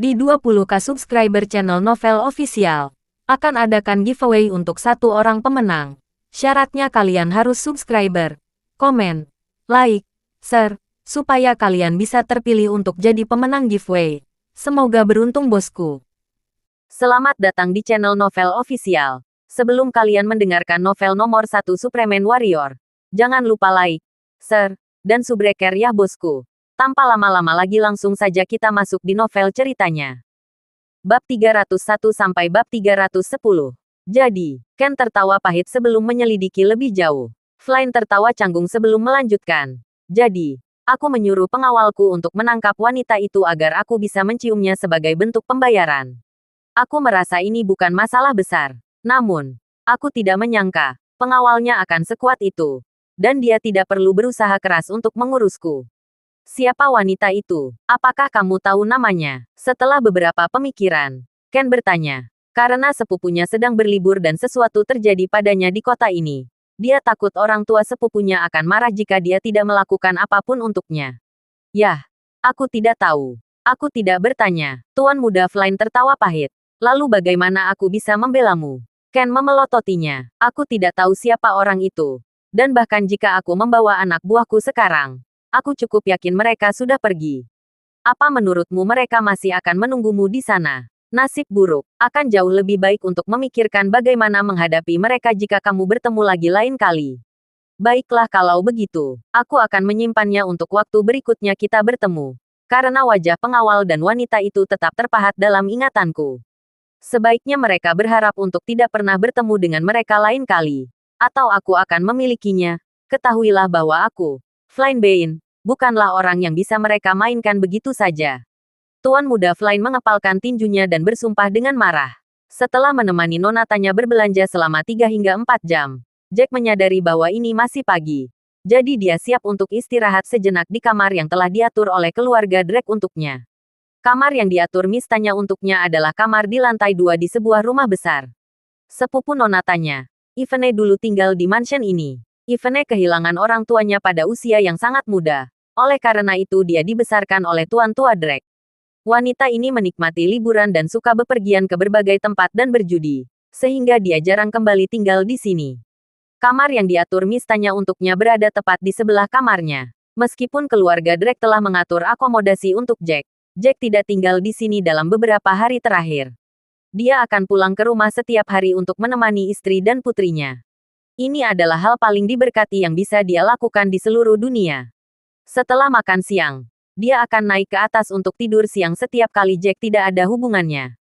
Di 20k subscriber channel Novel Official, akan adakan giveaway untuk satu orang pemenang. Syaratnya kalian harus subscriber, komen, like, share, supaya kalian bisa terpilih untuk jadi pemenang giveaway. Semoga beruntung bosku. Selamat datang di channel Novel Official. Sebelum kalian mendengarkan novel nomor 1 Superman Warrior, jangan lupa like, share, dan subrek ya bosku. Tanpa lama-lama lagi langsung saja kita masuk di novel ceritanya. Bab 301 sampai bab 310. Jadi, Ken tertawa pahit sebelum menyelidiki lebih jauh. Flynn tertawa canggung sebelum melanjutkan. Jadi, aku menyuruh pengawalku untuk menangkap wanita itu agar aku bisa menciumnya sebagai bentuk pembayaran. Aku merasa ini bukan masalah besar. Namun, aku tidak menyangka, pengawalnya akan sekuat itu. Dan dia tidak perlu berusaha keras untuk mengurusku. Siapa wanita itu? Apakah kamu tahu namanya? Setelah beberapa pemikiran, Ken bertanya. Karena sepupunya sedang berlibur dan sesuatu terjadi padanya di kota ini. Dia takut orang tua sepupunya akan marah jika dia tidak melakukan apapun untuknya. Yah, aku tidak tahu. Aku tidak bertanya. Tuan muda Flynn tertawa pahit. Lalu bagaimana aku bisa membelamu? Ken memelototinya. Aku tidak tahu siapa orang itu. Dan bahkan jika aku membawa anak buahku sekarang, aku cukup yakin mereka sudah pergi. Apa menurutmu mereka masih akan menunggumu di sana? Nasib buruk, akan jauh lebih baik untuk memikirkan bagaimana menghadapi mereka jika kamu bertemu lagi lain kali. Baiklah kalau begitu, aku akan menyimpannya untuk waktu berikutnya kita bertemu. Karena wajah pengawal dan wanita itu tetap terpahat dalam ingatanku. Sebaiknya mereka berharap untuk tidak pernah bertemu dengan mereka lain kali. Atau aku akan memilikinya. Ketahuilah bahwa aku, Flynn Bane, bukanlah orang yang bisa mereka mainkan begitu saja. Tuan muda Flynn mengepalkan tinjunya dan bersumpah dengan marah. Setelah menemani nonatanya berbelanja selama 3 hingga 4 jam, Jack menyadari bahwa ini masih pagi. Jadi dia siap untuk istirahat sejenak di kamar yang telah diatur oleh keluarga Drake untuknya. Kamar yang diatur mistanya untuknya adalah kamar di lantai 2 di sebuah rumah besar. Sepupu nonatanya, Ivene dulu tinggal di mansion ini. Ivene kehilangan orang tuanya pada usia yang sangat muda. Oleh karena itu dia dibesarkan oleh tuan tua Drake. Wanita ini menikmati liburan dan suka bepergian ke berbagai tempat dan berjudi, sehingga dia jarang kembali tinggal di sini. Kamar yang diatur mistanya untuknya berada tepat di sebelah kamarnya. Meskipun keluarga Drake telah mengatur akomodasi untuk Jack, Jack tidak tinggal di sini dalam beberapa hari terakhir. Dia akan pulang ke rumah setiap hari untuk menemani istri dan putrinya. Ini adalah hal paling diberkati yang bisa dia lakukan di seluruh dunia. Setelah makan siang, dia akan naik ke atas untuk tidur siang setiap kali Jack tidak ada hubungannya.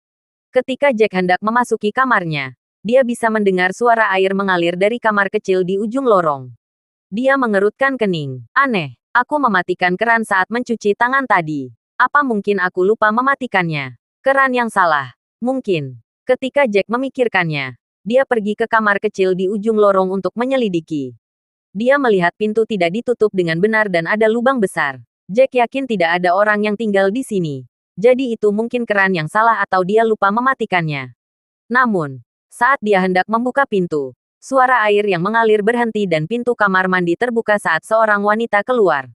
Ketika Jack hendak memasuki kamarnya, dia bisa mendengar suara air mengalir dari kamar kecil di ujung lorong. Dia mengerutkan kening. Aneh, aku mematikan keran saat mencuci tangan tadi. Apa mungkin aku lupa mematikannya? Keran yang salah. Mungkin. Ketika Jack memikirkannya, dia pergi ke kamar kecil di ujung lorong untuk menyelidiki. Dia melihat pintu tidak ditutup dengan benar dan ada lubang besar. Jack yakin tidak ada orang yang tinggal di sini. Jadi itu mungkin keran yang salah atau dia lupa mematikannya. Namun, saat dia hendak membuka pintu, suara air yang mengalir berhenti dan pintu kamar mandi terbuka saat seorang wanita keluar.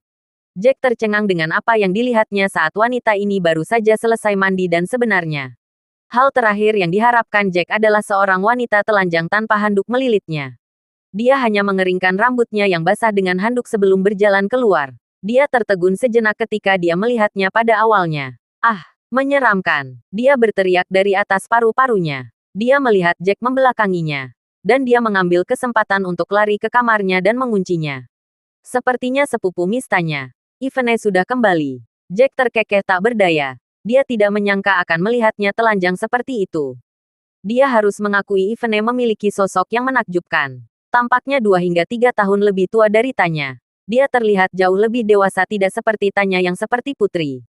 Jack tercengang dengan apa yang dilihatnya saat wanita ini baru saja selesai mandi dan sebenarnya. Hal terakhir yang diharapkan Jack adalah seorang wanita telanjang tanpa handuk melilitnya. Dia hanya mengeringkan rambutnya yang basah dengan handuk sebelum berjalan keluar. Dia tertegun sejenak ketika dia melihatnya pada awalnya. Ah, menyeramkan. Dia berteriak dari atas paru-parunya. Dia melihat Jack membelakanginya. Dan dia mengambil kesempatan untuk lari ke kamarnya dan menguncinya. Sepertinya sepupu mistanya, Ivene sudah kembali. Jack terkekeh tak berdaya. Dia tidak menyangka akan melihatnya telanjang seperti itu. Dia harus mengakui Ivene memiliki sosok yang menakjubkan. Tampaknya 2 hingga 3 tahun lebih tua dari Tanya. Dia terlihat jauh lebih dewasa tidak seperti Tanya yang seperti putri.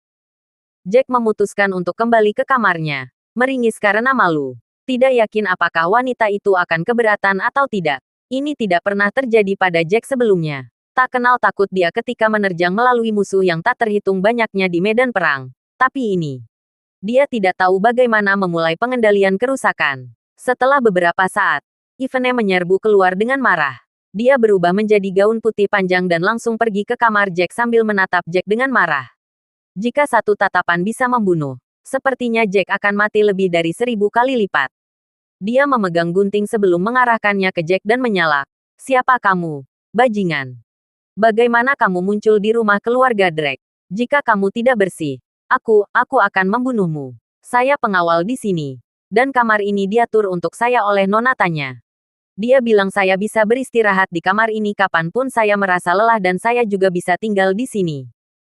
Jack memutuskan untuk kembali ke kamarnya. Meringis karena malu. Tidak yakin apakah wanita itu akan keberatan atau tidak. Ini tidak pernah terjadi pada Jack sebelumnya. Tak kenal takut dia ketika menerjang melalui musuh yang tak terhitung banyaknya di medan perang. Tapi ini. Dia tidak tahu bagaimana memulai pengendalian kerusakan. Setelah beberapa saat, Ivene menyerbu keluar dengan marah. Dia berubah menjadi gaun putih panjang dan langsung pergi ke kamar Jack sambil menatap Jack dengan marah. Jika satu tatapan bisa membunuh, Sepertinya Jack akan mati lebih dari 1000 kali lipat. Dia memegang gunting sebelum mengarahkannya ke Jack dan menyalak. Siapa kamu? Bajingan. Bagaimana kamu muncul di rumah keluarga Drake? Jika kamu tidak bersih, aku akan membunuhmu. Saya pengawal di sini. Dan kamar ini diatur untuk saya oleh Nona Tanya. Dia bilang saya bisa beristirahat di kamar ini kapanpun saya merasa lelah dan saya juga bisa tinggal di sini.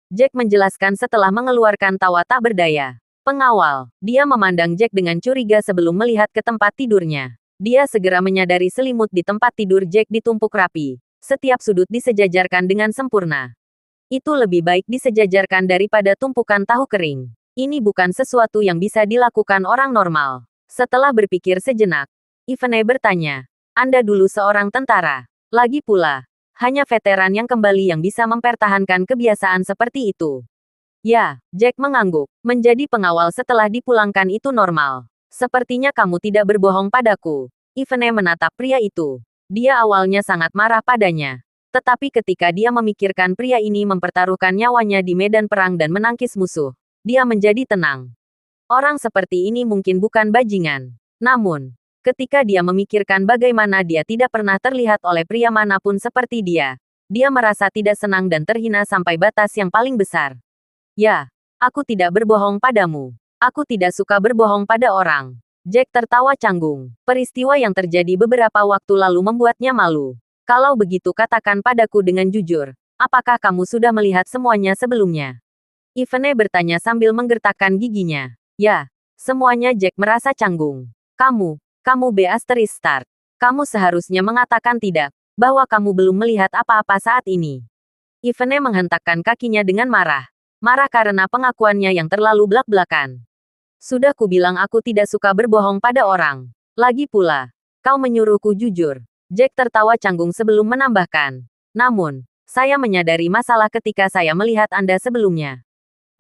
Jack menjelaskan setelah mengeluarkan tawa tak berdaya. Pengawal. Dia memandang Jack dengan curiga sebelum melihat ke tempat tidurnya. Dia segera menyadari selimut di tempat tidur Jack ditumpuk rapi. Setiap sudut disejajarkan dengan sempurna. Itu lebih baik disejajarkan daripada tumpukan tahu kering. Ini bukan sesuatu yang bisa dilakukan orang normal. Setelah berpikir sejenak, Ivene bertanya, Anda dulu seorang tentara. Lagi pula, hanya veteran yang kembali yang bisa mempertahankan kebiasaan seperti itu. Ya, Jack mengangguk. Menjadi pengawal setelah dipulangkan itu normal. Sepertinya kamu tidak berbohong padaku. Ivene menatap pria itu. Dia awalnya sangat marah padanya. Tetapi ketika dia memikirkan pria ini mempertaruhkan nyawanya di medan perang dan menangkis musuh, dia menjadi tenang. Orang seperti ini mungkin bukan bajingan. Namun, ketika dia memikirkan bagaimana dia tidak pernah terlihat oleh pria manapun seperti dia merasa tidak senang dan terhina sampai batas yang paling besar. Ya, aku tidak berbohong padamu. Aku tidak suka berbohong pada orang. Jack tertawa canggung. Peristiwa yang terjadi beberapa waktu lalu membuatnya malu. Kalau begitu katakan padaku dengan jujur, apakah kamu sudah melihat semuanya sebelumnya? Ivene bertanya sambil menggertakkan giginya. Ya, semuanya. Jack merasa canggung. Kamu Start. Kamu seharusnya mengatakan tidak, bahwa kamu belum melihat apa-apa saat ini. Ivene menghentakkan kakinya dengan marah. Marah karena pengakuannya yang terlalu blak-blakan. Sudah kubilang aku tidak suka berbohong pada orang. Lagi pula, kau menyuruhku jujur. Jack tertawa canggung sebelum menambahkan. Namun, saya menyadari masalah ketika saya melihat Anda sebelumnya.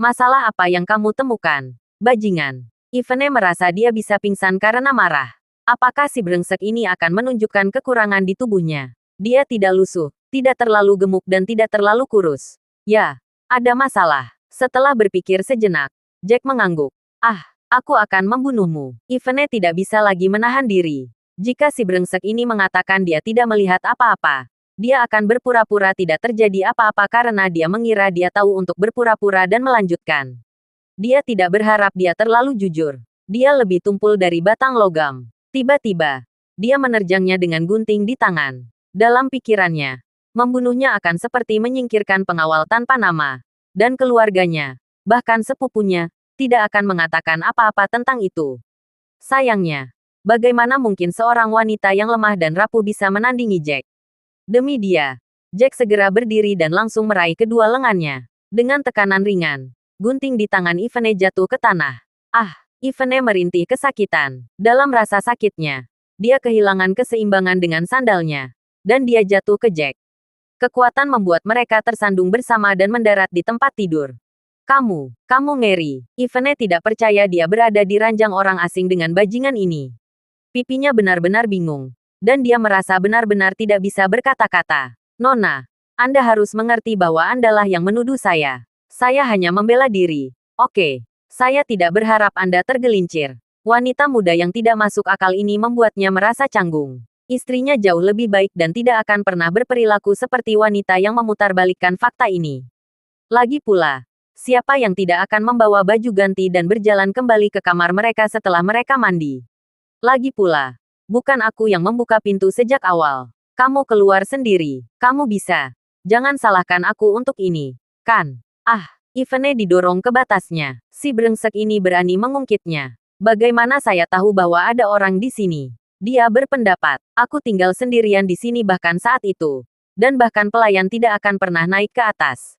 Masalah apa yang kamu temukan? Bajingan. Ivene merasa dia bisa pingsan karena marah. Apakah si brengsek ini akan menunjukkan kekurangan di tubuhnya? Dia tidak lusuh, tidak terlalu gemuk dan tidak terlalu kurus. Ya, ada masalah. Setelah berpikir sejenak, Jack mengangguk. Aku akan membunuhmu. Ivene tidak bisa lagi menahan diri. Jika si brengsek ini mengatakan dia tidak melihat apa-apa, dia akan berpura-pura tidak terjadi apa-apa karena dia mengira dia tahu untuk berpura-pura dan melanjutkan. Dia tidak berharap dia terlalu jujur. Dia lebih tumpul dari batang logam. Tiba-tiba, dia menerjangnya dengan gunting di tangan. Dalam pikirannya, membunuhnya akan seperti menyingkirkan pengawal tanpa nama. Dan keluarganya, bahkan sepupunya, tidak akan mengatakan apa-apa tentang itu. Sayangnya, bagaimana mungkin seorang wanita yang lemah dan rapuh bisa menandingi Jack? Demi dia, Jack segera berdiri dan langsung meraih kedua lengannya. Dengan tekanan ringan, gunting di tangan Ivene jatuh ke tanah. Ivene merintih kesakitan. Dalam rasa sakitnya, dia kehilangan keseimbangan dengan sandalnya. Dan dia jatuh ke Jack. Kekuatan membuat mereka tersandung bersama dan mendarat di tempat tidur. Kamu ngeri. Ivene tidak percaya dia berada di ranjang orang asing dengan bajingan ini. Pipinya benar-benar bingung. Dan dia merasa benar-benar tidak bisa berkata-kata. Nona, Anda harus mengerti bahwa Andalah yang menuduh saya. Saya hanya membela diri. Oke, saya tidak berharap Anda tergelincir. Wanita muda yang tidak masuk akal ini membuatnya merasa canggung. Istrinya jauh lebih baik dan tidak akan pernah berperilaku seperti wanita yang memutarbalikkan fakta ini. Lagi pula, siapa yang tidak akan membawa baju ganti dan berjalan kembali ke kamar mereka setelah mereka mandi? Lagi pula, bukan aku yang membuka pintu sejak awal. Kamu keluar sendiri. Kamu bisa. Jangan salahkan aku untuk ini. Kan? Ivene didorong ke batasnya. Si brengsek ini berani mengungkitnya. Bagaimana saya tahu bahwa ada orang di sini? Dia berpendapat, aku tinggal sendirian di sini bahkan saat itu. Dan bahkan pelayan tidak akan pernah naik ke atas.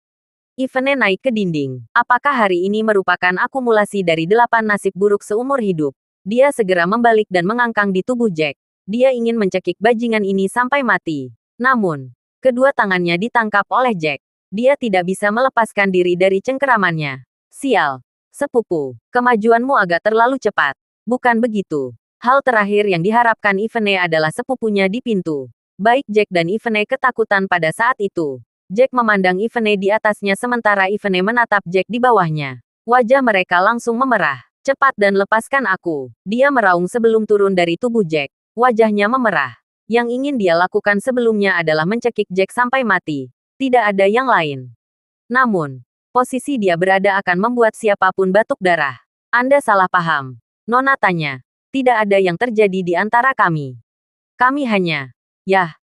Ivene naik ke dinding. Apakah hari ini merupakan akumulasi dari 8 nasib buruk seumur hidup? Dia segera membalik dan mengangkang di tubuh Jack. Dia ingin mencekik bajingan ini sampai mati. Namun, kedua tangannya ditangkap oleh Jack. Dia tidak bisa melepaskan diri dari cengkeramannya. Sial. Sepupu, kemajuanmu agak terlalu cepat. Bukan begitu. Hal terakhir yang diharapkan Ivene adalah sepupunya di pintu. Baik Jack dan Ivene ketakutan pada saat itu. Jack memandang Ivene di atasnya sementara Ivene menatap Jack di bawahnya. Wajah mereka langsung memerah. Cepat dan lepaskan aku. Dia meraung sebelum turun dari tubuh Jack. Wajahnya memerah. Yang ingin dia lakukan sebelumnya adalah mencekik Jack sampai mati. Tidak ada yang lain. Namun, posisi dia berada akan membuat siapapun batuk darah. Anda salah paham. Nona tanya. Tidak ada yang terjadi di antara kami. Kami hanya,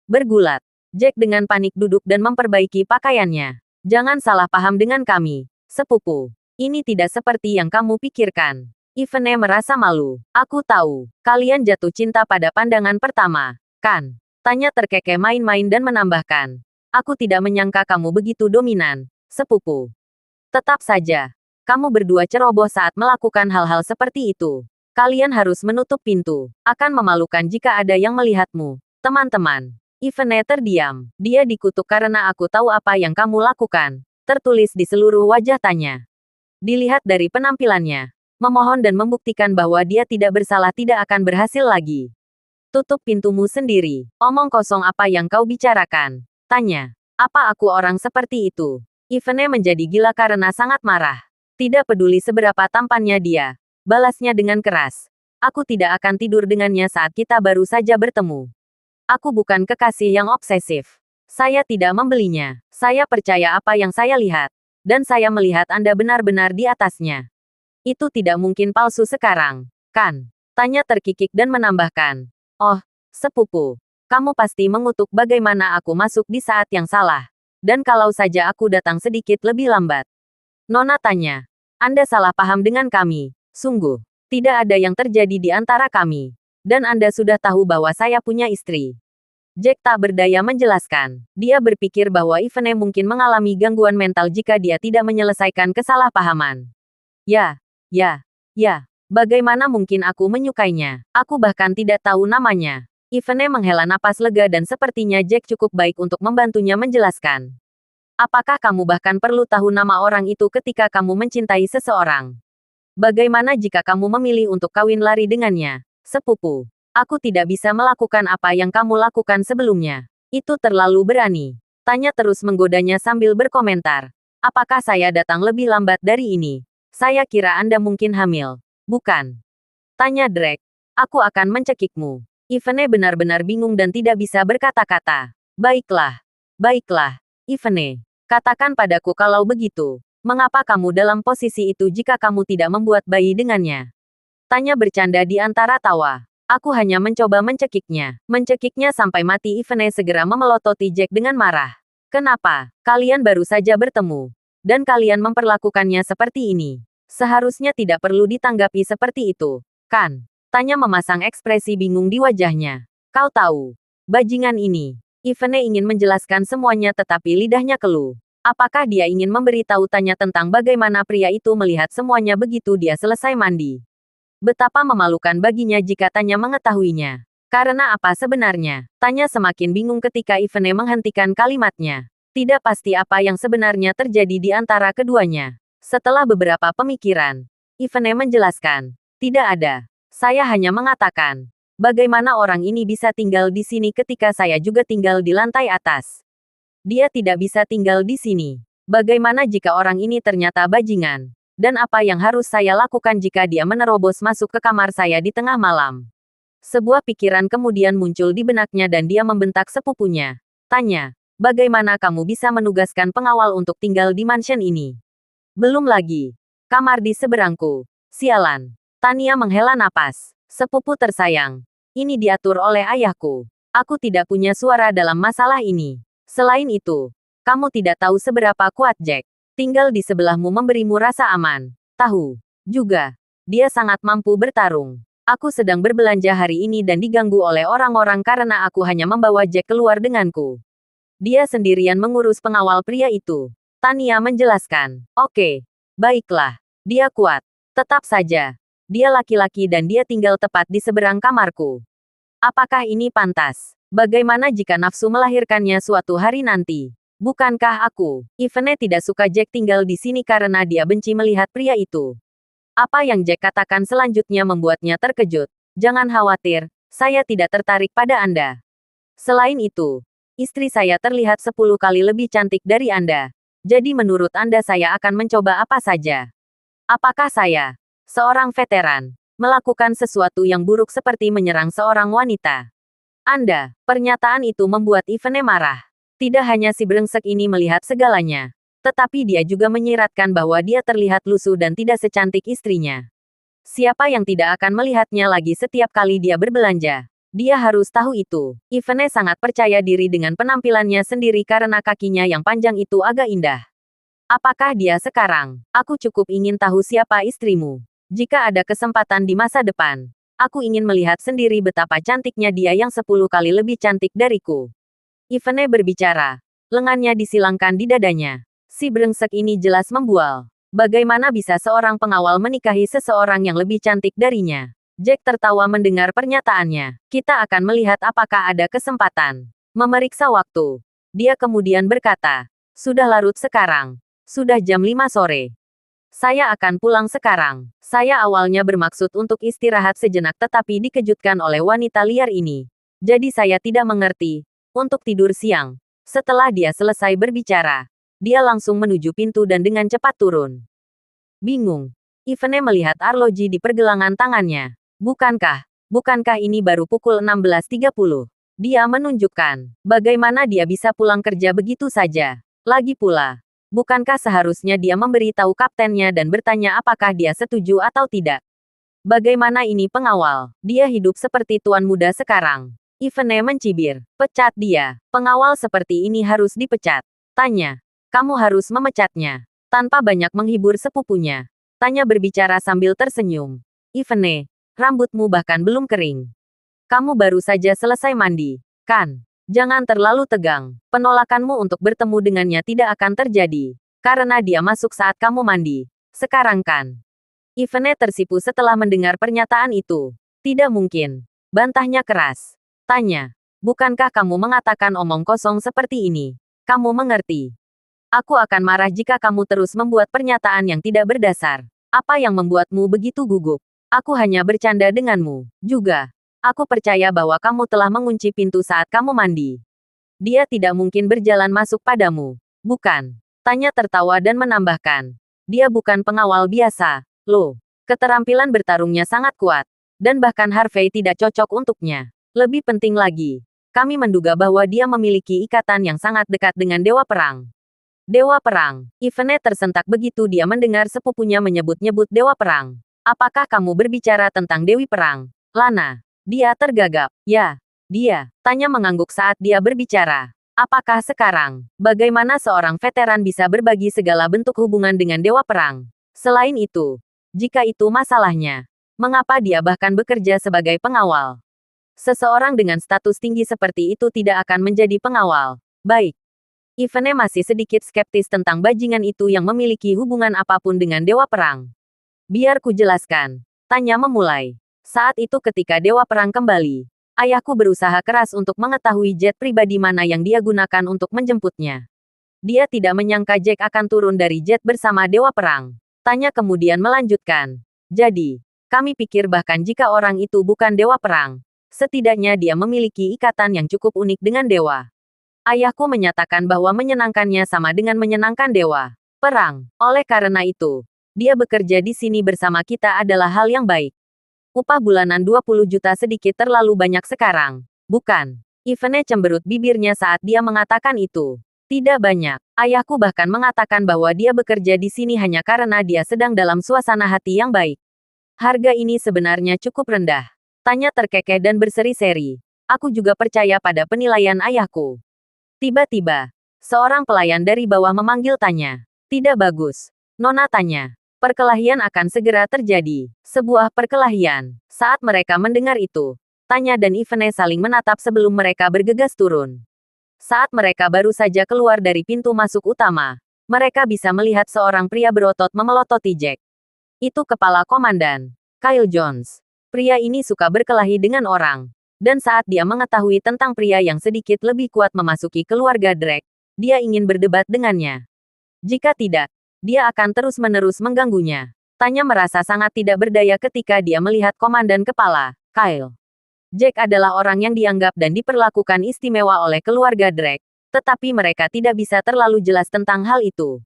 bergulat. Jack dengan panik duduk dan memperbaiki pakaiannya. Jangan salah paham dengan kami, sepupu. Ini tidak seperti yang kamu pikirkan. Ivene merasa malu. Aku tahu, kalian jatuh cinta pada pandangan pertama, kan? Tanya terkekeh main-main dan menambahkan. Aku tidak menyangka kamu begitu dominan, sepupu. Tetap saja, kamu berdua ceroboh saat melakukan hal-hal seperti itu. Kalian harus menutup pintu. Akan memalukan jika ada yang melihatmu. Teman-teman. Ivene terdiam. Dia dikutuk karena aku tahu apa yang kamu lakukan. Tertulis di seluruh wajah tanya. Dilihat dari penampilannya. Memohon dan membuktikan bahwa dia tidak bersalah tidak akan berhasil lagi. Tutup pintumu sendiri. Omong kosong apa yang kau bicarakan? Tanya. Apa aku orang seperti itu? Ivene menjadi gila karena sangat marah. Tidak peduli seberapa tampannya dia. Balasnya dengan keras. Aku tidak akan tidur dengannya saat kita baru saja bertemu. Aku bukan kekasih yang obsesif. Saya tidak membelinya. Saya percaya apa yang saya lihat. Dan saya melihat Anda benar-benar di atasnya. Itu tidak mungkin palsu sekarang, kan? Tanya terkikik dan menambahkan. Oh, sepupu. Kamu pasti mengutuk bagaimana aku masuk di saat yang salah. Dan kalau saja aku datang sedikit lebih lambat. Nona tanya. Anda salah paham dengan kami. Sungguh, tidak ada yang terjadi di antara kami. Dan Anda sudah tahu bahwa saya punya istri. Jack tak berdaya menjelaskan. Dia berpikir bahwa Ivene mungkin mengalami gangguan mental jika dia tidak menyelesaikan kesalahpahaman. Ya. Bagaimana mungkin aku menyukainya? Aku bahkan tidak tahu namanya. Ivene menghela napas lega dan sepertinya Jack cukup baik untuk membantunya menjelaskan. Apakah kamu bahkan perlu tahu nama orang itu ketika kamu mencintai seseorang? Bagaimana jika kamu memilih untuk kawin lari dengannya, sepupu? Aku tidak bisa melakukan apa yang kamu lakukan sebelumnya. Itu terlalu berani. Tanya terus menggodanya sambil berkomentar. Apakah saya datang lebih lambat dari ini? Saya kira Anda mungkin hamil. Bukan? Tanya Drake. Aku akan mencekikmu. Ivene benar-benar bingung dan tidak bisa berkata-kata. Baiklah. Ivene. Katakan padaku kalau begitu. Mengapa kamu dalam posisi itu jika kamu tidak membuat bayi dengannya? Tanya bercanda di antara tawa. Aku hanya mencoba mencekiknya. Mencekiknya sampai mati. Ivene segera memelototi Jack dengan marah. Kenapa? Kalian baru saja bertemu. Dan kalian memperlakukannya seperti ini. Seharusnya tidak perlu ditanggapi seperti itu, kan? Tanya memasang ekspresi bingung di wajahnya. Kau tahu. Bajingan ini. Ivene ingin menjelaskan semuanya tetapi lidahnya keluh. Apakah dia ingin memberitahu Tanya tentang bagaimana pria itu melihat semuanya begitu dia selesai mandi? Betapa memalukan baginya jika Tanya mengetahuinya. Karena apa sebenarnya? Tanya semakin bingung ketika Ivene menghentikan kalimatnya. Tidak pasti apa yang sebenarnya terjadi di antara keduanya. Setelah beberapa pemikiran, Ivene menjelaskan. Tidak ada. Saya hanya mengatakan. Bagaimana orang ini bisa tinggal di sini ketika saya juga tinggal di lantai atas? Dia tidak bisa tinggal di sini. Bagaimana jika orang ini ternyata bajingan? Dan apa yang harus saya lakukan jika dia menerobos masuk ke kamar saya di tengah malam? Sebuah pikiran kemudian muncul di benaknya dan dia membentak sepupunya. Tanya, bagaimana kamu bisa menugaskan pengawal untuk tinggal di mansion ini? Belum lagi. Kamar di seberangku. Sialan. Tania menghela napas. Sepupu tersayang. Ini diatur oleh ayahku. Aku tidak punya suara dalam masalah ini. Selain itu, kamu tidak tahu seberapa kuat Jack. Tinggal di sebelahmu memberimu rasa aman. Tahu. Juga. Dia sangat mampu bertarung. Aku sedang berbelanja hari ini dan diganggu oleh orang-orang karena aku hanya membawa Jack keluar denganku. Dia sendirian mengurus pengawal pria itu. Tania menjelaskan. Oke. Baiklah. Dia kuat. Tetap saja. Dia laki-laki dan dia tinggal tepat di seberang kamarku. Apakah ini pantas? Bagaimana jika nafsu melahirkannya suatu hari nanti? Bukankah aku? Ivene tidak suka Jack tinggal di sini karena dia benci melihat pria itu. Apa yang Jack katakan selanjutnya membuatnya terkejut. Jangan khawatir, saya tidak tertarik pada Anda. Selain itu, istri saya terlihat 10 kali lebih cantik dari Anda. Jadi menurut Anda saya akan mencoba apa saja. Apakah saya, seorang veteran, melakukan sesuatu yang buruk seperti menyerang seorang wanita? Pernyataan itu membuat Ivene marah. Tidak hanya si brengsek ini melihat segalanya, tetapi dia juga menyiratkan bahwa dia terlihat lusuh dan tidak secantik istrinya. Siapa yang tidak akan melihatnya lagi setiap kali dia berbelanja? Dia harus tahu itu. Ivene sangat percaya diri dengan penampilannya sendiri karena kakinya yang panjang itu agak indah. Apakah dia sekarang? Aku cukup ingin tahu siapa istrimu. Jika ada kesempatan di masa depan, aku ingin melihat sendiri betapa cantiknya dia yang 10 kali lebih cantik dariku. Ivene berbicara. Lengannya disilangkan di dadanya. Si brengsek ini jelas membual. Bagaimana bisa seorang pengawal menikahi seseorang yang lebih cantik darinya? Jack tertawa mendengar pernyataannya. Kita akan melihat apakah ada kesempatan. Memeriksa waktu. Dia kemudian berkata, sudah larut sekarang. Sudah jam 5 sore. Saya akan pulang sekarang. Saya awalnya bermaksud untuk istirahat sejenak tetapi dikejutkan oleh wanita liar ini. Jadi saya tidak mengerti. Untuk tidur siang. Setelah dia selesai berbicara, dia langsung menuju pintu dan dengan cepat turun. Bingung. Ivene melihat arloji di pergelangan tangannya. Bukankah ini baru pukul 16.30? Dia menunjukkan bagaimana dia bisa pulang kerja begitu saja. Lagi pula, bukankah seharusnya dia memberi tahu kaptennya dan bertanya apakah dia setuju atau tidak? Bagaimana ini pengawal? Dia hidup seperti tuan muda sekarang. Ivene mencibir. Pecat dia. Pengawal seperti ini harus dipecat. Tanya. Kamu harus memecatnya. Tanpa banyak menghibur sepupunya. Tanya berbicara sambil tersenyum. Ivene, rambutmu bahkan belum kering. Kamu baru saja selesai mandi, kan? Jangan terlalu tegang. Penolakanmu untuk bertemu dengannya tidak akan terjadi. Karena dia masuk saat kamu mandi. Sekarang kan? Ivene tersipu setelah mendengar pernyataan itu. Tidak mungkin. Bantahnya keras. Tanya. Bukankah kamu mengatakan omong kosong seperti ini? Kamu mengerti? Aku akan marah jika kamu terus membuat pernyataan yang tidak berdasar. Apa yang membuatmu begitu gugup? Aku hanya bercanda denganmu. Juga, aku percaya bahwa kamu telah mengunci pintu saat kamu mandi. Dia tidak mungkin berjalan masuk padamu. Bukan? Tanya tertawa dan menambahkan. Dia bukan pengawal biasa, loh. Keterampilan bertarungnya sangat kuat. Dan bahkan Harvey tidak cocok untuknya. Lebih penting lagi, kami menduga bahwa dia memiliki ikatan yang sangat dekat dengan Dewa Perang. Dewa Perang. Ivene tersentak begitu dia mendengar sepupunya menyebut-nyebut Dewa Perang. Apakah kamu berbicara tentang Dewi Perang, Lana? Dia tergagap. Ya, dia. Tanya mengangguk saat dia berbicara. Apakah sekarang, bagaimana seorang veteran bisa berbagi segala bentuk hubungan dengan Dewa Perang? Selain itu, jika itu masalahnya, mengapa dia bahkan bekerja sebagai pengawal? Seseorang dengan status tinggi seperti itu tidak akan menjadi pengawal. Baik. Ivene masih sedikit skeptis tentang bajingan itu yang memiliki hubungan apapun dengan Dewa Perang. Biar ku jelaskan. Tanya memulai. Saat itu ketika Dewa Perang kembali, ayahku berusaha keras untuk mengetahui jet pribadi mana yang dia gunakan untuk menjemputnya. Dia tidak menyangka Jack akan turun dari jet bersama Dewa Perang. Tanya kemudian melanjutkan. Jadi, kami pikir bahkan jika orang itu bukan Dewa Perang, setidaknya dia memiliki ikatan yang cukup unik dengan Dewa. Ayahku menyatakan bahwa menyenangkannya sama dengan menyenangkan Dewa Perang. Oleh karena itu, dia bekerja di sini bersama kita adalah hal yang baik. Upah bulanan 20 juta sedikit terlalu banyak sekarang, bukan? Ivene cemberut bibirnya saat dia mengatakan itu. Tidak banyak. Ayahku bahkan mengatakan bahwa dia bekerja di sini hanya karena dia sedang dalam suasana hati yang baik. Harga ini sebenarnya cukup rendah. Tanya terkekeh dan berseri-seri. Aku juga percaya pada penilaian ayahku. Tiba-tiba, seorang pelayan dari bawah memanggil Tanya. Tidak bagus. Nona tanya. Perkelahian akan segera terjadi. Sebuah perkelahian. Saat mereka mendengar itu, Tanya dan Ivene saling menatap sebelum mereka bergegas turun. Saat mereka baru saja keluar dari pintu masuk utama, mereka bisa melihat seorang pria berotot memelototi Jack. Itu kepala komandan, Kyle Jones. Pria ini suka berkelahi dengan orang. Dan saat dia mengetahui tentang pria yang sedikit lebih kuat memasuki keluarga Drake, dia ingin berdebat dengannya. Jika tidak, dia akan terus-menerus mengganggunya. Tanya merasa sangat tidak berdaya ketika dia melihat komandan kepala, Kyle. Jack adalah orang yang dianggap dan diperlakukan istimewa oleh keluarga Drake, tetapi mereka tidak bisa terlalu jelas tentang hal itu.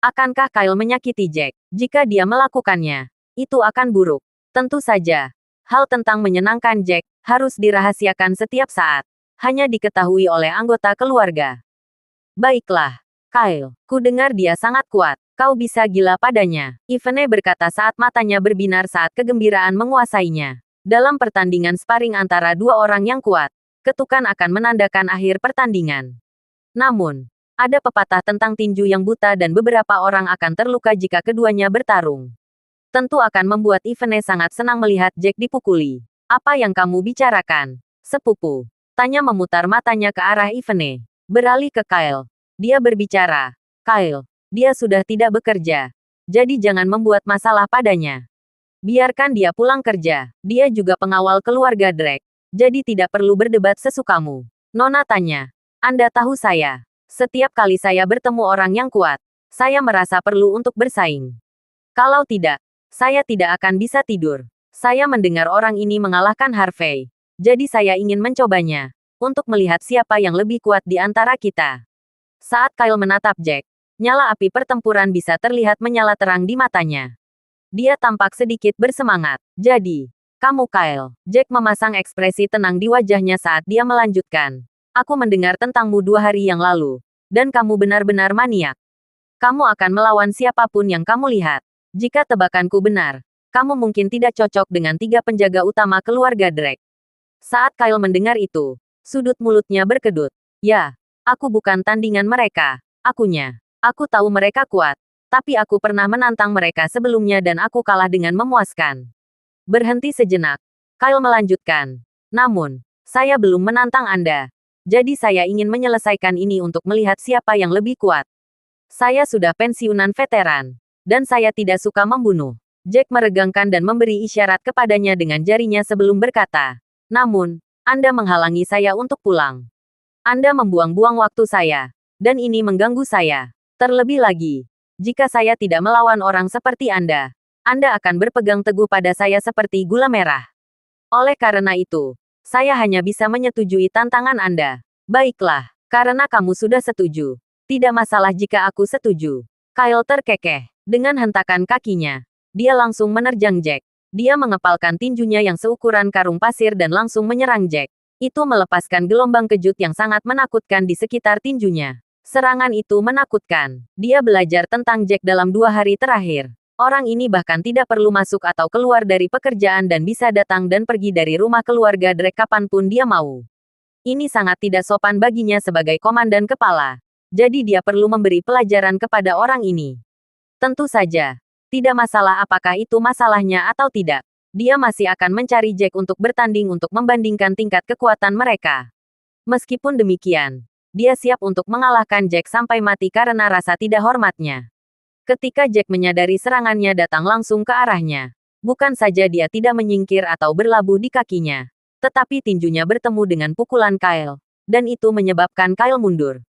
Akankah Kyle menyakiti Jack? Jika dia melakukannya, itu akan buruk. Tentu saja. Hal tentang menyenangkan Jack harus dirahasiakan setiap saat. Hanya diketahui oleh anggota keluarga. Baiklah, Kyle. Ku dengar dia sangat kuat. Kau bisa gila padanya. Ivene berkata saat matanya berbinar saat kegembiraan menguasainya. Dalam pertandingan sparring antara dua orang yang kuat, ketukan akan menandakan akhir pertandingan. Namun, ada pepatah tentang tinju yang buta dan beberapa orang akan terluka jika keduanya bertarung. Tentu akan membuat Ivene sangat senang melihat Jack dipukuli. Apa yang kamu bicarakan, sepupu? Tanya memutar matanya ke arah Ivene. Beralih ke Kyle. Dia berbicara. Kyle, dia sudah tidak bekerja. Jadi jangan membuat masalah padanya. Biarkan dia pulang kerja. Dia juga pengawal keluarga Drake. Jadi tidak perlu berdebat sesukamu. Nona tanya. Anda tahu saya. Setiap kali saya bertemu orang yang kuat, saya merasa perlu untuk bersaing. Kalau tidak, saya tidak akan bisa tidur. Saya mendengar orang ini mengalahkan Harvey. Jadi saya ingin mencobanya. Untuk melihat siapa yang lebih kuat di antara kita. Saat Kyle menatap Jack, nyala api pertempuran bisa terlihat menyala terang di matanya. Dia tampak sedikit bersemangat. Jadi, kamu Kyle. Jack memasang ekspresi tenang di wajahnya saat dia melanjutkan. Aku mendengar tentangmu 2 hari yang lalu. Dan kamu benar-benar maniak. Kamu akan melawan siapapun yang kamu lihat. Jika tebakanku benar, kamu mungkin tidak cocok dengan 3 penjaga utama keluarga Drake. Saat Kyle mendengar itu, sudut mulutnya berkedut. Ya, aku bukan tandingan mereka. Akunya. Aku tahu mereka kuat. Tapi aku pernah menantang mereka sebelumnya dan aku kalah dengan memuaskan. Berhenti sejenak. Kyle melanjutkan. Namun, saya belum menantang Anda. Jadi saya ingin menyelesaikan ini untuk melihat siapa yang lebih kuat. Saya sudah pensiunan veteran. Dan saya tidak suka membunuh. Jack meregangkan dan memberi isyarat kepadanya dengan jarinya sebelum berkata. Namun, Anda menghalangi saya untuk pulang. Anda membuang-buang waktu saya. Dan ini mengganggu saya. Terlebih lagi, jika saya tidak melawan orang seperti Anda akan berpegang teguh pada saya seperti gula merah. Oleh karena itu, saya hanya bisa menyetujui tantangan Anda. Baiklah, karena kamu sudah setuju. Tidak masalah jika aku setuju. Kyle terkekeh. Dengan hentakan kakinya, dia langsung menerjang Jack. Dia mengepalkan tinjunya yang seukuran karung pasir dan langsung menyerang Jack. Itu melepaskan gelombang kejut yang sangat menakutkan di sekitar tinjunya. Serangan itu menakutkan. Dia belajar tentang Jack dalam 2 hari terakhir. Orang ini bahkan tidak perlu masuk atau keluar dari pekerjaan dan bisa datang dan pergi dari rumah keluarga Drake kapanpun dia mau. Ini sangat tidak sopan baginya sebagai komandan kepala. Jadi dia perlu memberi pelajaran kepada orang ini. Tentu saja. Tidak masalah apakah itu masalahnya atau tidak. Dia masih akan mencari Jack untuk bertanding untuk membandingkan tingkat kekuatan mereka. Meskipun demikian, dia siap untuk mengalahkan Jack sampai mati karena rasa tidak hormatnya. Ketika Jack menyadari serangannya datang langsung ke arahnya, bukan saja dia tidak menyingkir atau berlabuh di kakinya, tetapi tinjunya bertemu dengan pukulan Kyle, dan itu menyebabkan Kyle mundur.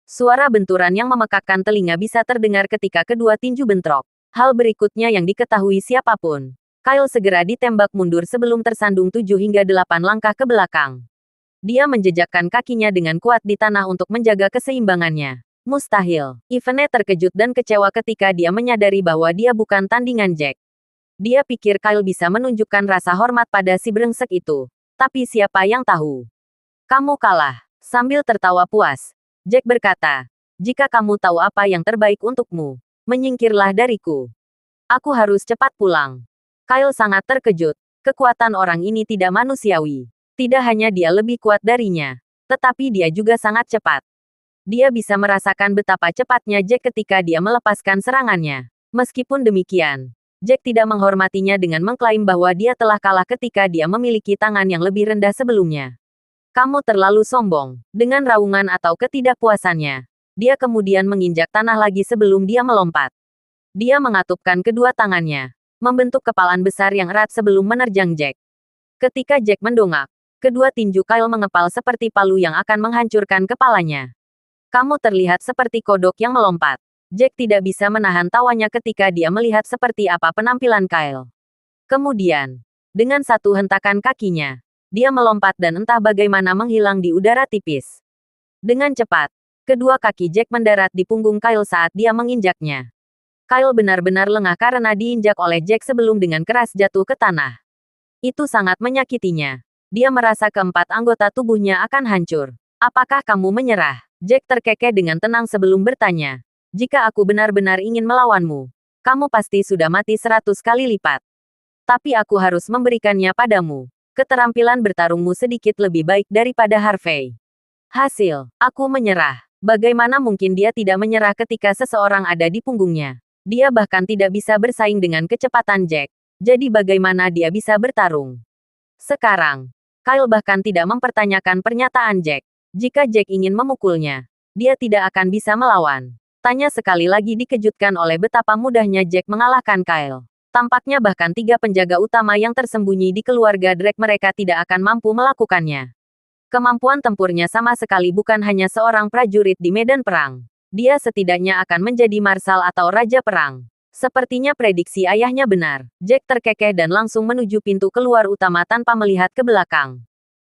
Suara benturan yang memekakkan telinga bisa terdengar ketika kedua tinju bentrok. Hal berikutnya yang diketahui siapapun. Kyle segera ditembak mundur sebelum tersandung 7 hingga 8 langkah ke belakang. Dia menjejakkan kakinya dengan kuat di tanah untuk menjaga keseimbangannya. Mustahil. Ivene terkejut dan kecewa ketika dia menyadari bahwa dia bukan tandingan Jack. Dia pikir Kyle bisa menunjukkan rasa hormat pada si brengsek itu. Tapi siapa yang tahu? Kamu kalah. Sambil tertawa puas, Jack berkata, jika kamu tahu apa yang terbaik untukmu, menyingkirlah dariku. Aku harus cepat pulang. Kyle sangat terkejut. Kekuatan orang ini tidak manusiawi. Tidak hanya dia lebih kuat darinya, tetapi dia juga sangat cepat. Dia bisa merasakan betapa cepatnya Jack ketika dia melepaskan serangannya. Meskipun demikian, Jack tidak menghormatinya dengan mengklaim bahwa dia telah kalah ketika dia memiliki tangan yang lebih rendah sebelumnya. Kamu terlalu sombong. Dengan raungan atau ketidakpuasannya, dia kemudian menginjak tanah lagi sebelum dia melompat. Dia mengatupkan kedua tangannya, membentuk kepalan besar yang erat sebelum menerjang Jack. Ketika Jack mendongak, kedua tinju Kyle mengepal seperti palu yang akan menghancurkan kepalanya. Kamu terlihat seperti kodok yang melompat. Jack tidak bisa menahan tawanya ketika dia melihat seperti apa penampilan Kyle. Kemudian, dengan satu hentakan kakinya, dia melompat dan entah bagaimana menghilang di udara tipis. Dengan cepat, kedua kaki Jack mendarat di punggung Kyle saat dia menginjaknya. Kyle benar-benar lengah karena diinjak oleh Jack sebelum dengan keras jatuh ke tanah. Itu sangat menyakitinya. Dia merasa keempat anggota tubuhnya akan hancur. Apakah kamu menyerah? Jack terkekeh dengan tenang sebelum bertanya. Jika aku benar-benar ingin melawanmu, kamu pasti sudah mati 100 kali lipat. Tapi aku harus memberikannya padamu. Keterampilan bertarungmu sedikit lebih baik daripada Harvey. Hasil, aku menyerah. Bagaimana mungkin dia tidak menyerah ketika seseorang ada di punggungnya? Dia bahkan tidak bisa bersaing dengan kecepatan Jack. Jadi bagaimana dia bisa bertarung? Sekarang, Kyle bahkan tidak mempertanyakan pernyataan Jack. Jika Jack ingin memukulnya, dia tidak akan bisa melawan. Tanya sekali lagi dikejutkan oleh betapa mudahnya Jack mengalahkan Kyle. Tampaknya bahkan 3 penjaga utama yang tersembunyi di keluarga Drake mereka tidak akan mampu melakukannya. Kemampuan tempurnya sama sekali bukan hanya seorang prajurit di medan perang. Dia setidaknya akan menjadi marsal atau raja perang. Sepertinya prediksi ayahnya benar. Jack terkekeh dan langsung menuju pintu keluar utama tanpa melihat ke belakang.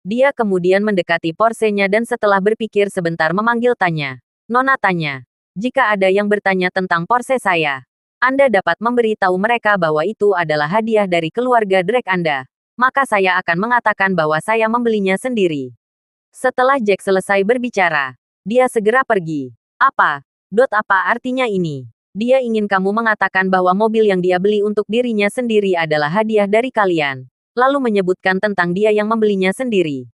Dia kemudian mendekati porsenya dan setelah berpikir sebentar memanggil Tanya. Nona Tanya, jika ada yang bertanya tentang porse saya, Anda dapat memberitahu mereka bahwa itu adalah hadiah dari keluarga Drake Anda. Maka saya akan mengatakan bahwa saya membelinya sendiri. Setelah Jack selesai berbicara, dia segera pergi. Apa artinya ini? Dia ingin kamu mengatakan bahwa mobil yang dia beli untuk dirinya sendiri adalah hadiah dari kalian. Lalu menyebutkan tentang dia yang membelinya sendiri.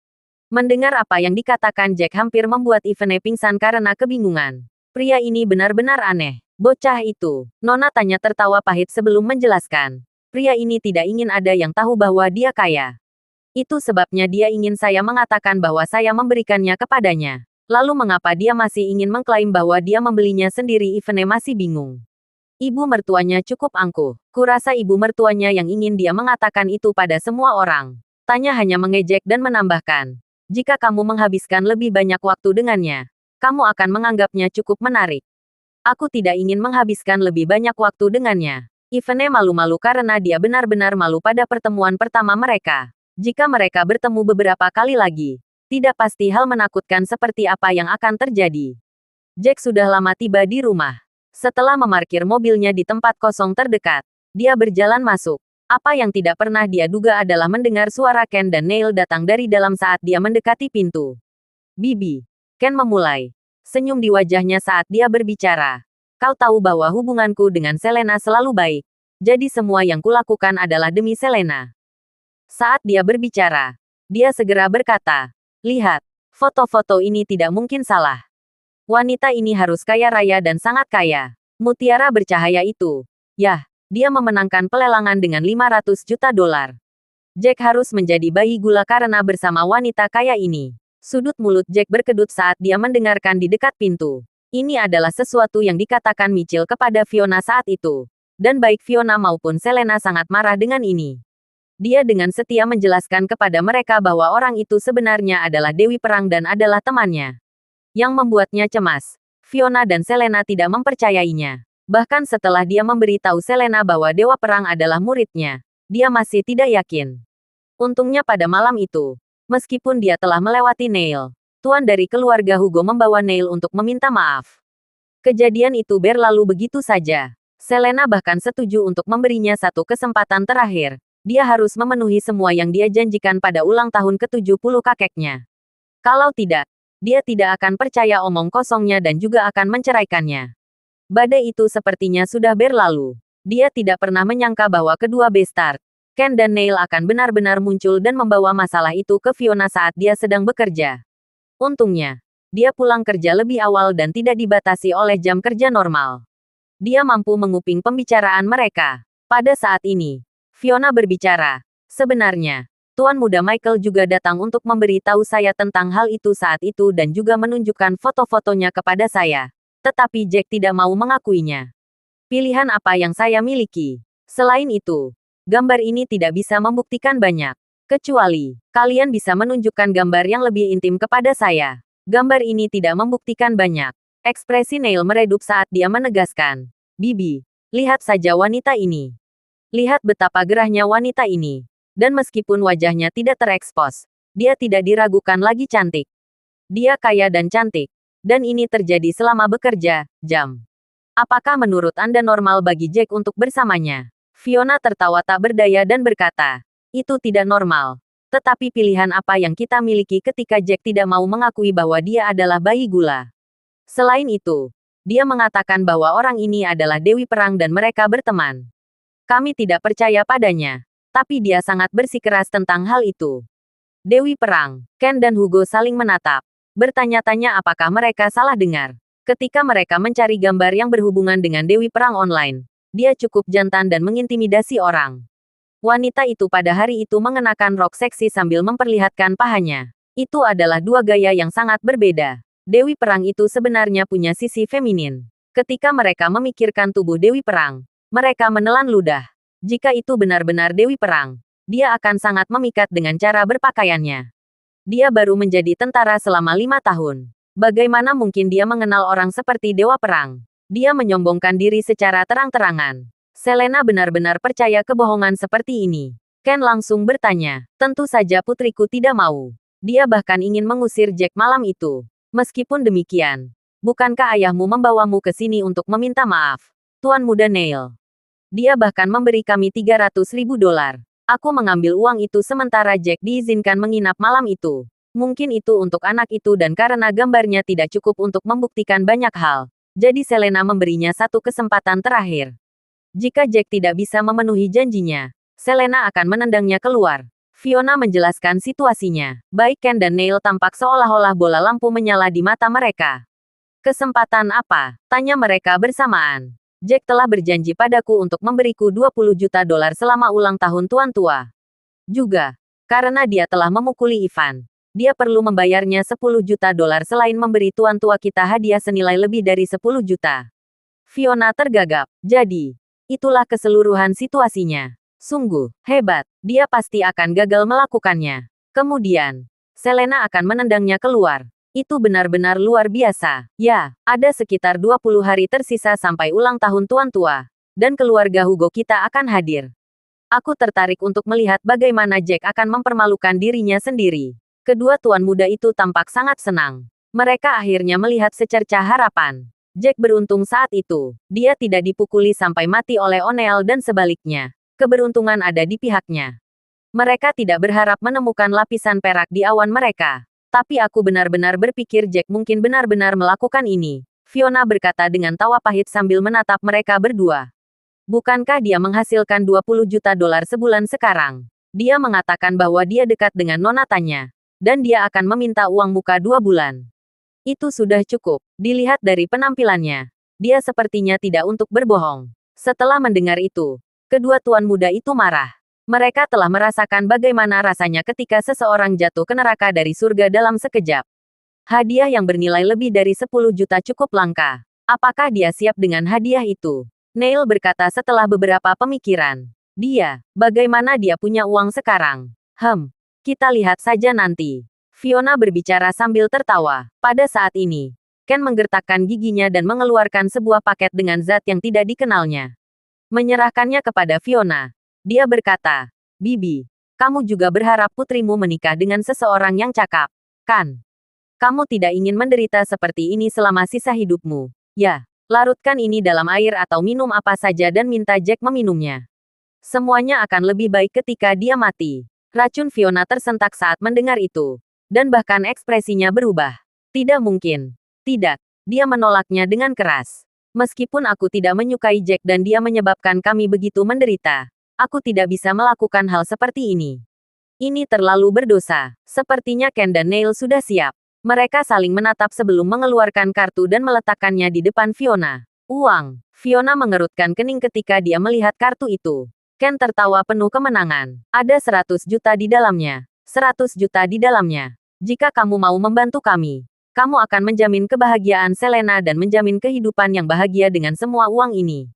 Mendengar apa yang dikatakan Jack hampir membuat Ivene pingsan karena kebingungan. Pria ini benar-benar aneh. Bocah itu, Nona Tanya tertawa pahit sebelum menjelaskan. Pria ini tidak ingin ada yang tahu bahwa dia kaya. Itu sebabnya dia ingin saya mengatakan bahwa saya memberikannya kepadanya. Lalu mengapa dia masih ingin mengklaim bahwa dia membelinya sendiri? Ivene masih bingung. Ibu mertuanya cukup angkuh. Kurasa ibu mertuanya yang ingin dia mengatakan itu pada semua orang. Tanya hanya mengejek dan menambahkan. Jika kamu menghabiskan lebih banyak waktu dengannya, kamu akan menganggapnya cukup menarik. Aku tidak ingin menghabiskan lebih banyak waktu dengannya. Ivene malu-malu karena dia benar-benar malu pada pertemuan pertama mereka. Jika mereka bertemu beberapa kali lagi, tidak pasti hal menakutkan seperti apa yang akan terjadi. Jack sudah lama tiba di rumah. Setelah memarkir mobilnya di tempat kosong terdekat, dia berjalan masuk. Apa yang tidak pernah dia duga adalah mendengar suara Ken dan Neil datang dari dalam saat dia mendekati pintu. Bibi, Ken memulai. Senyum di wajahnya saat dia berbicara. Kau tahu bahwa hubunganku dengan Selena selalu baik. Jadi semua yang kulakukan adalah demi Selena. Saat dia berbicara, dia segera berkata, lihat, foto-foto ini tidak mungkin salah. Wanita ini harus kaya raya dan sangat kaya. Mutiara bercahaya itu. Yah, dia memenangkan pelelangan dengan 500 juta dolar. Jack harus menjadi bayi gula karena bersama wanita kaya ini. Sudut mulut Jack berkedut saat dia mendengarkan di dekat pintu. Ini adalah sesuatu yang dikatakan Mitchell kepada Fiona saat itu. Dan baik Fiona maupun Selena sangat marah dengan ini. Dia dengan setia menjelaskan kepada mereka bahwa orang itu sebenarnya adalah Dewi Perang dan adalah temannya. Yang membuatnya cemas. Fiona dan Selena tidak mempercayainya. Bahkan setelah dia memberitahu Selena bahwa Dewa Perang adalah muridnya, dia masih tidak yakin. Untungnya pada malam itu, meskipun dia telah melewati Neil, tuan dari keluarga Hugo membawa Neil untuk meminta maaf. Kejadian itu berlalu begitu saja. Selena bahkan setuju untuk memberinya satu kesempatan terakhir. Dia harus memenuhi semua yang dia janjikan pada ulang tahun ke-70 kakeknya. Kalau tidak, dia tidak akan percaya omong kosongnya dan juga akan menceraikannya. Badai itu sepertinya sudah berlalu. Dia tidak pernah menyangka bahwa kedua Bestard, Ken dan Neil akan benar-benar muncul dan membawa masalah itu ke Fiona saat dia sedang bekerja. Untungnya, dia pulang kerja lebih awal dan tidak dibatasi oleh jam kerja normal. Dia mampu menguping pembicaraan mereka. Pada saat ini, Fiona berbicara. Sebenarnya, Tuan Muda Michael juga datang untuk memberitahu saya tentang hal itu saat itu dan juga menunjukkan foto-fotonya kepada saya. Tetapi Jack tidak mau mengakuinya. Pilihan apa yang saya miliki? Selain itu, gambar ini tidak bisa membuktikan banyak. Kecuali, kalian bisa menunjukkan gambar yang lebih intim kepada saya. Gambar ini tidak membuktikan banyak. Ekspresi Neil meredup saat dia menegaskan. Bibi, lihat saja wanita ini. Lihat betapa gerahnya wanita ini. Dan meskipun wajahnya tidak terekspos, dia tidak diragukan lagi cantik. Dia kaya dan cantik. Dan ini terjadi selama bekerja, jam. Apakah menurut Anda normal bagi Jack untuk bersamanya? Fiona tertawa tak berdaya dan berkata, itu tidak normal. Tetapi pilihan apa yang kita miliki ketika Jack tidak mau mengakui bahwa dia adalah bayi gula? Selain itu, dia mengatakan bahwa orang ini adalah Dewi Perang dan mereka berteman. Kami tidak percaya padanya. Tapi dia sangat bersikeras tentang hal itu. Dewi Perang, Ken dan Hugo saling menatap. Bertanya-tanya apakah mereka salah dengar. Ketika mereka mencari gambar yang berhubungan dengan Dewi Perang online, dia cukup jantan dan mengintimidasi orang. Wanita itu pada hari itu mengenakan rok seksi sambil memperlihatkan pahanya. Itu adalah dua gaya yang sangat berbeda. Dewi Perang itu sebenarnya punya sisi feminin. Ketika mereka memikirkan tubuh Dewi Perang, mereka menelan ludah. Jika itu benar-benar Dewi Perang, dia akan sangat memikat dengan cara berpakaiannya. Dia baru menjadi tentara selama 5 tahun. Bagaimana mungkin dia mengenal orang seperti Dewa Perang? Dia menyombongkan diri secara terang-terangan. Selena benar-benar percaya kebohongan seperti ini. Ken langsung bertanya, tentu saja putriku tidak mau. Dia bahkan ingin mengusir Jack malam itu. Meskipun demikian, bukankah ayahmu membawamu ke sini untuk meminta maaf? Tuan Muda Neil. Dia bahkan memberi kami $300.000. Aku mengambil uang itu sementara Jack diizinkan menginap malam itu. Mungkin itu untuk anak itu dan karena gambarnya tidak cukup untuk membuktikan banyak hal. Jadi Selena memberinya satu kesempatan terakhir. Jika Jack tidak bisa memenuhi janjinya, Selena akan menendangnya keluar. Fiona menjelaskan situasinya. Baik Ken dan Neil tampak seolah-olah bola lampu menyala di mata mereka. Kesempatan apa? Tanya mereka bersamaan. Jack telah berjanji padaku untuk memberiku $20 juta selama ulang tahun Tuan Tua. Juga, karena dia telah memukuli Ivan, dia perlu membayarnya $10 juta selain memberi Tuan Tua kita hadiah senilai lebih dari 10 juta. Fiona tergagap. Jadi, itulah keseluruhan situasinya. Sungguh hebat. Dia pasti akan gagal melakukannya. Kemudian, Selena akan menendangnya keluar. Itu benar-benar luar biasa. Ya, ada sekitar 20 hari tersisa sampai ulang tahun Tuan Tua. Dan keluarga Hugo kita akan hadir. Aku tertarik untuk melihat bagaimana Jack akan mempermalukan dirinya sendiri. Kedua tuan muda itu tampak sangat senang. Mereka akhirnya melihat secercah harapan. Jack beruntung saat itu. Dia tidak dipukuli sampai mati oleh O'Neill dan sebaliknya. Keberuntungan ada di pihaknya. Mereka tidak berharap menemukan lapisan perak di awan mereka. Tapi aku benar-benar berpikir Jack mungkin benar-benar melakukan ini. Fiona berkata dengan tawa pahit sambil menatap mereka berdua. Bukankah dia menghasilkan $20 juta sebulan sekarang? Dia mengatakan bahwa dia dekat dengan nonatanya. Dan dia akan meminta uang muka 2 bulan. Itu sudah cukup. Dilihat dari penampilannya. Dia sepertinya tidak untuk berbohong. Setelah mendengar itu, kedua tuan muda itu marah. Mereka telah merasakan bagaimana rasanya ketika seseorang jatuh ke neraka dari surga dalam sekejap. Hadiah yang bernilai lebih dari 10 juta cukup langka. Apakah dia siap dengan hadiah itu? Neil berkata setelah beberapa pemikiran. Bagaimana dia punya uang sekarang? Kita lihat saja nanti. Fiona berbicara sambil tertawa. Pada saat ini, Ken menggertakkan giginya dan mengeluarkan sebuah paket dengan zat yang tidak dikenalnya. Menyerahkannya kepada Fiona. Dia berkata, Bibi, kamu juga berharap putrimu menikah dengan seseorang yang cakap, kan? Kamu tidak ingin menderita seperti ini selama sisa hidupmu. Ya, larutkan ini dalam air atau minum apa saja dan minta Jack meminumnya. Semuanya akan lebih baik ketika dia mati. Racun Fiona tersentak saat mendengar itu. Dan bahkan ekspresinya berubah. Tidak mungkin. Tidak. Dia menolaknya dengan keras. Meskipun aku tidak menyukai Jack dan dia menyebabkan kami begitu menderita. Aku tidak bisa melakukan hal seperti ini. Ini terlalu berdosa. Sepertinya Ken dan Neil sudah siap. Mereka saling menatap sebelum mengeluarkan kartu dan meletakkannya di depan Fiona. Uang. Fiona mengerutkan kening ketika dia melihat kartu itu. Ken tertawa penuh kemenangan. Ada 100 juta di dalamnya. 100 juta di dalamnya. Jika kamu mau membantu kami, kamu akan menjamin kebahagiaan Selena dan menjamin kehidupan yang bahagia dengan semua uang ini.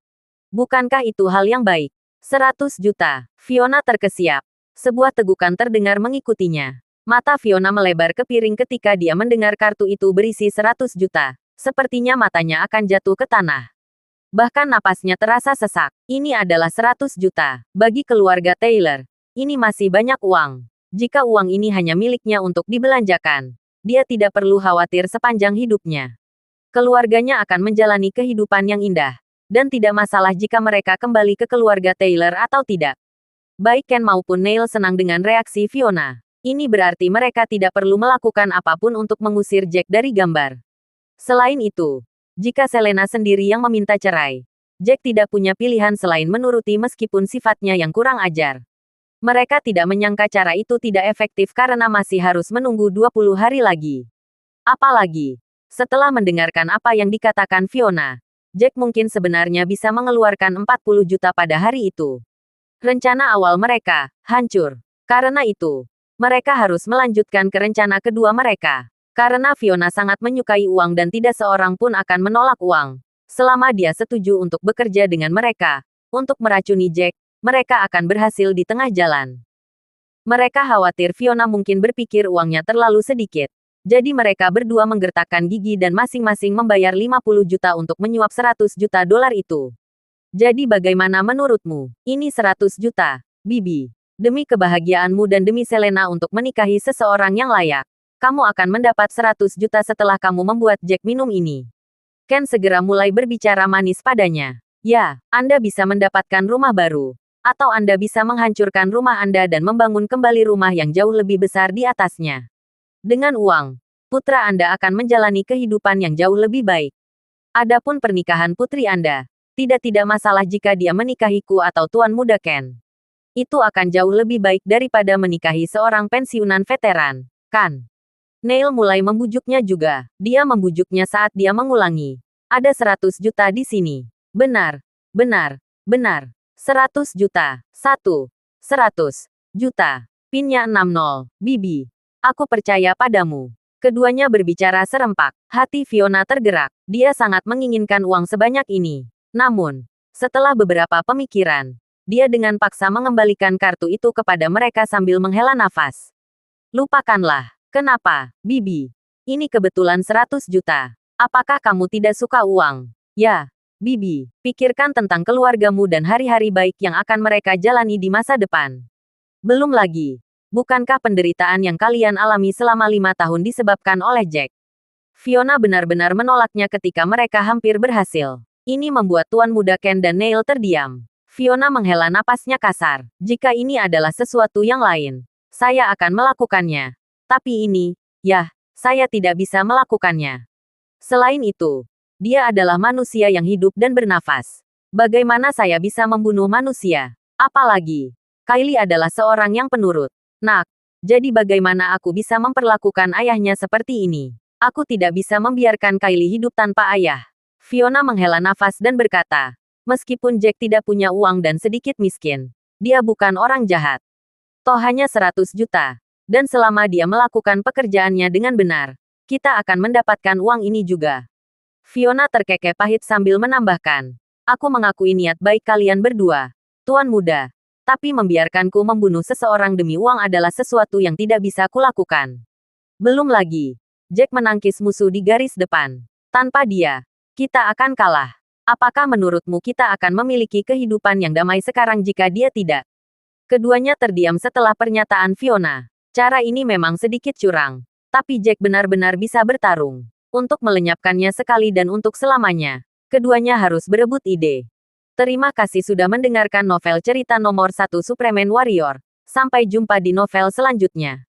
Bukankah itu hal yang baik? 100 juta. Fiona terkesiap. Sebuah tegukan terdengar mengikutinya. Mata Fiona melebar ke piring ketika dia mendengar kartu itu berisi 100 juta. Sepertinya matanya akan jatuh ke tanah. Bahkan napasnya terasa sesak. Ini adalah 100 juta. Bagi keluarga Taylor, ini masih banyak uang. Jika uang ini hanya miliknya untuk dibelanjakan, dia tidak perlu khawatir sepanjang hidupnya. Keluarganya akan menjalani kehidupan yang indah. Dan tidak masalah jika mereka kembali ke keluarga Taylor atau tidak. Baik Ken maupun Neil senang dengan reaksi Fiona. Ini berarti mereka tidak perlu melakukan apapun untuk mengusir Jack dari gambar. Selain itu, jika Selena sendiri yang meminta cerai, Jack tidak punya pilihan selain menuruti meskipun sifatnya yang kurang ajar. Mereka tidak menyangka cara itu tidak efektif karena masih harus menunggu 20 hari lagi. Apalagi, setelah mendengarkan apa yang dikatakan Fiona, Jack mungkin sebenarnya bisa mengeluarkan 40 juta pada hari itu. Rencana awal mereka hancur. Karena itu, mereka harus melanjutkan ke rencana kedua mereka. Karena Fiona sangat menyukai uang dan tidak seorang pun akan menolak uang. Selama dia setuju untuk bekerja dengan mereka, untuk meracuni Jack, mereka akan berhasil di tengah jalan. Mereka khawatir Fiona mungkin berpikir uangnya terlalu sedikit. Jadi mereka berdua menggertakkan gigi dan masing-masing membayar 50 juta untuk menyuap 100 juta dolar itu. Jadi bagaimana menurutmu? Ini 100 juta, Bibi. Demi kebahagiaanmu dan demi Selena untuk menikahi seseorang yang layak. Kamu akan mendapat 100 juta setelah kamu membuat Jack minum ini. Ken segera mulai berbicara manis padanya. Ya, Anda bisa mendapatkan rumah baru. Atau Anda bisa menghancurkan rumah Anda dan membangun kembali rumah yang jauh lebih besar di atasnya. Dengan uang, putra Anda akan menjalani kehidupan yang jauh lebih baik. Adapun pernikahan putri Anda, tidak masalah jika dia menikahiku atau Tuan Muda Ken. Itu akan jauh lebih baik daripada menikahi seorang pensiunan veteran, kan? Neil mulai membujuknya juga. Dia membujuknya saat dia mengulangi. Ada 100 juta di sini. Benar. 100 juta. 100 juta. Pinnya 60, Bibi. Aku percaya padamu. Keduanya berbicara serempak. Hati Fiona tergerak. Dia sangat menginginkan uang sebanyak ini. Namun, setelah beberapa pemikiran, dia dengan paksa mengembalikan kartu itu kepada mereka sambil menghela nafas. Lupakanlah. Kenapa, Bibi? Ini kebetulan 100 juta. Apakah kamu tidak suka uang? Ya, Bibi. Pikirkan tentang keluargamu dan hari-hari baik yang akan mereka jalani di masa depan. Belum lagi. Bukankah penderitaan yang kalian alami selama 5 tahun disebabkan oleh Jack? Fiona benar-benar menolaknya ketika mereka hampir berhasil. Ini membuat Tuan Muda Ken dan Neil terdiam. Fiona menghela napasnya kasar. Jika ini adalah sesuatu yang lain, saya akan melakukannya. Tapi ini, ya, saya tidak bisa melakukannya. Selain itu, dia adalah manusia yang hidup dan bernafas. Bagaimana saya bisa membunuh manusia? Apalagi, Kylie adalah seorang yang penurut. Nak, jadi bagaimana aku bisa memperlakukan ayahnya seperti ini? Aku tidak bisa membiarkan Kylie hidup tanpa ayah. Fiona menghela nafas dan berkata, meskipun Jack tidak punya uang dan sedikit miskin, dia bukan orang jahat. Toh hanya 100 juta. Dan selama dia melakukan pekerjaannya dengan benar, kita akan mendapatkan uang ini juga. Fiona terkekeh pahit sambil menambahkan, aku mengakui niat baik kalian berdua, Tuan Muda. Tapi membiarkanku membunuh seseorang demi uang adalah sesuatu yang tidak bisa kulakukan. Belum lagi, Jack menangkis musuh di garis depan. Tanpa dia, kita akan kalah. Apakah menurutmu kita akan memiliki kehidupan yang damai sekarang jika dia tidak? Keduanya terdiam setelah pernyataan Fiona. Cara ini memang sedikit curang. Tapi Jack benar-benar bisa bertarung. Untuk melenyapkannya sekali dan untuk selamanya, keduanya harus berebut ide. Terima kasih sudah mendengarkan novel cerita nomor 1 Superman Warrior. Sampai jumpa di novel selanjutnya.